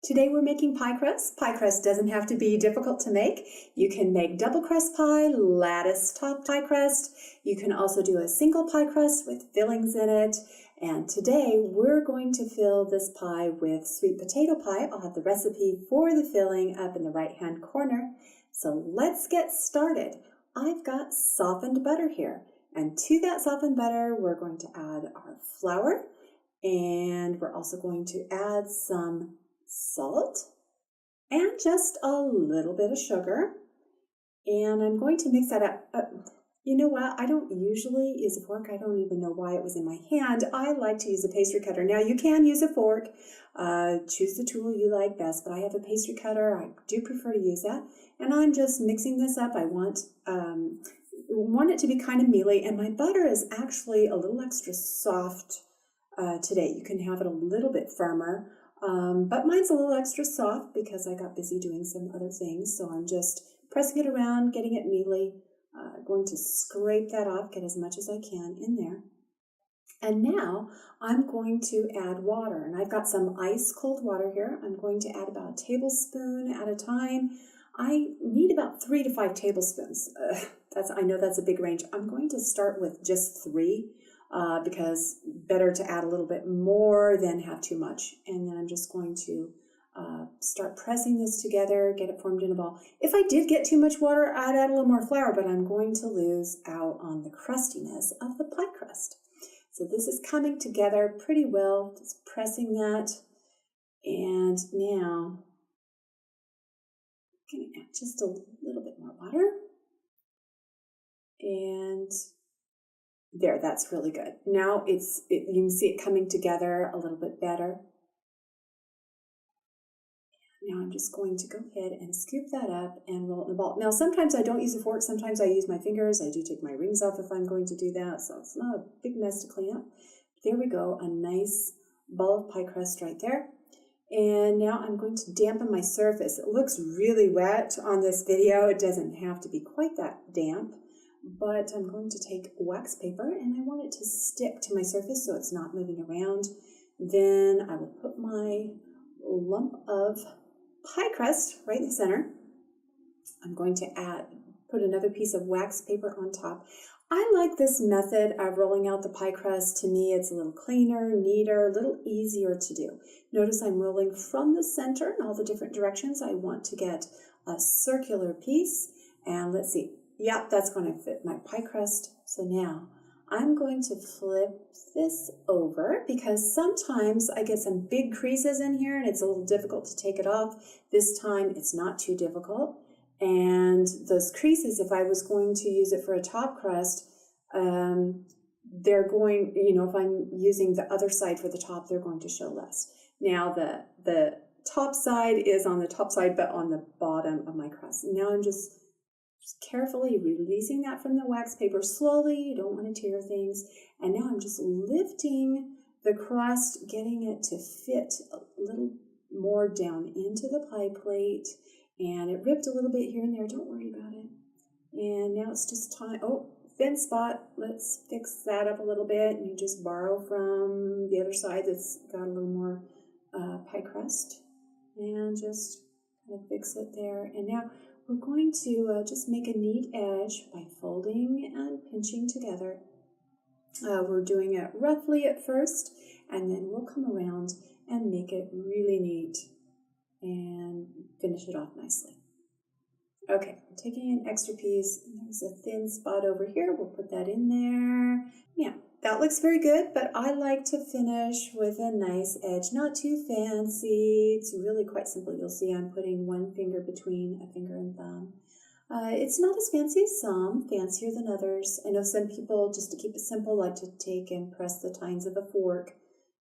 Today we're making pie crust. Pie crust doesn't have to be difficult to make. You can make double crust pie, lattice top pie crust. You can also do a single pie crust with fillings in it. And today we're going to fill this pie with sweet potato pie. I'll have the recipe for the filling up in the right-hand corner. So let's get started. I've got softened butter here. And to that softened butter, we're going to add our flour. And we're also going to add some salt and just a little bit of sugar. And I'm going to mix that up. You know what? I don't usually use a fork. I don't even know why it was in my hand. I like to use a pastry cutter. Now you can use a fork. Choose the tool you like best, but I have a pastry cutter. I do prefer to use that. And I'm just mixing this up. I want it to be kind of mealy, and my butter is actually a little extra soft today. You can have it a little bit firmer. But mine's a little extra soft because I got busy doing some other things. So I'm just pressing it around, getting it mealy, going to scrape that off, get as much as I can in there. And now I'm going to add water. And I've got some ice cold water here. I'm going to add about a tablespoon at a time. I need about 3 to 5 tablespoons. I know that's a big range. I'm going to start with just 3. Because better to add a little bit more than have too much. And then I'm just going to start pressing this together, get it formed in a ball. If I did get too much water, I'd add a little more flour, but I'm going to lose out on the crustiness of the pie crust. So this is coming together pretty well, just pressing that. And now I'm going to add just a little bit more water. And there, that's really good. Now you can see it coming together a little bit better. Now I'm just going to go ahead and scoop that up and roll it in a ball. Now sometimes I don't use a fork, sometimes I use my fingers. I do take my rings off if I'm going to do that, so it's not a big mess to clean up. There we go, a nice ball of pie crust right there. And now I'm going to dampen my surface. It looks really wet on this video. It doesn't have to be quite that damp. But I'm going to take wax paper and I want it to stick to my surface so it's not moving around. Then I will put my lump of pie crust right in the center. I'm going to put another piece of wax paper on top. I like this method of rolling out the pie crust. To me, it's a little cleaner, neater, a little easier to do. Notice I'm rolling from the center in all the different directions. I want to get a circular piece. And let's see. Yep, that's going to fit my pie crust. So now I'm going to flip this over because sometimes I get some big creases in here and it's a little difficult to take it off. This time it's not too difficult. And those creases, if I was going to use it for a top crust, they're going, if I'm using the other side for the top, they're going to show less. Now the top side is on the top side, but on the bottom of my crust. Now I'm just carefully releasing that from the wax paper slowly. You don't want to tear things. And now I'm just lifting the crust, getting it to fit a little more down into the pie plate. And it ripped a little bit here and there. Don't worry about it. And now it's just time. Oh, thin spot. Let's fix that up a little bit. And you just borrow from the other side that's got a little more pie crust. And just kind of fix it there. And now we're going to just make a neat edge by folding and pinching together. We're doing it roughly at first, and then we'll come around and make it really neat and finish it off nicely. Okay, I'm taking an extra piece. There's a thin spot over here. We'll put that in there. Yeah, that looks very good, but I like to finish with a nice edge, not too fancy. It's really quite simple. You'll see I'm putting one finger between a finger and thumb. It's not as fancy as some, fancier than others. I know some people, just to keep it simple, like to take and press the tines of a fork.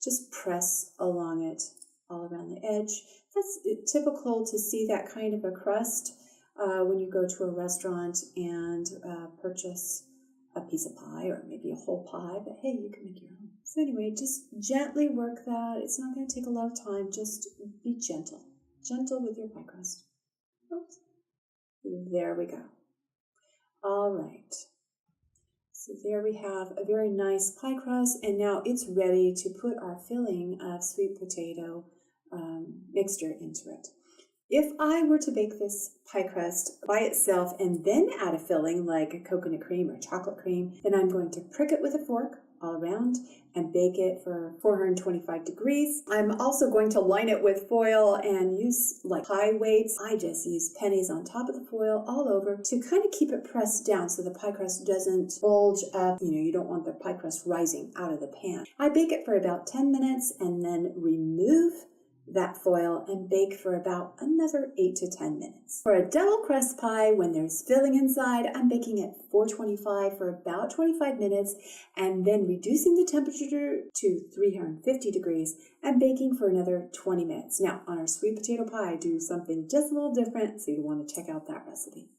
Just press along it all around the edge. That's typical to see that kind of a crust when you go to a restaurant and purchase a piece of pie or maybe a whole pie, but hey, you can make your own. So anyway, just gently work that. It's not going to take a lot of time. Just be gentle. Gentle with your pie crust. Oops. There we go. All right. So there we have a very nice pie crust, and now it's ready to put our filling of sweet potato mixture into it. If I were to bake this pie crust by itself and then add a filling like a coconut cream or chocolate cream, then I'm going to prick it with a fork all around and bake it for 425 degrees. I'm also going to line it with foil and use like pie weights. I just use pennies on top of the foil all over to kind of keep it pressed down so the pie crust doesn't bulge up. You don't want the pie crust rising out of the pan. I bake it for about 10 minutes and then remove that foil and bake for about another 8 to 10 minutes. For a double crust pie, when there's filling inside, I'm baking at 425 for about 25 minutes and then reducing the temperature to 350 degrees and baking for another 20 minutes. Now, on our sweet potato pie, I do something just a little different, so you want to check out that recipe.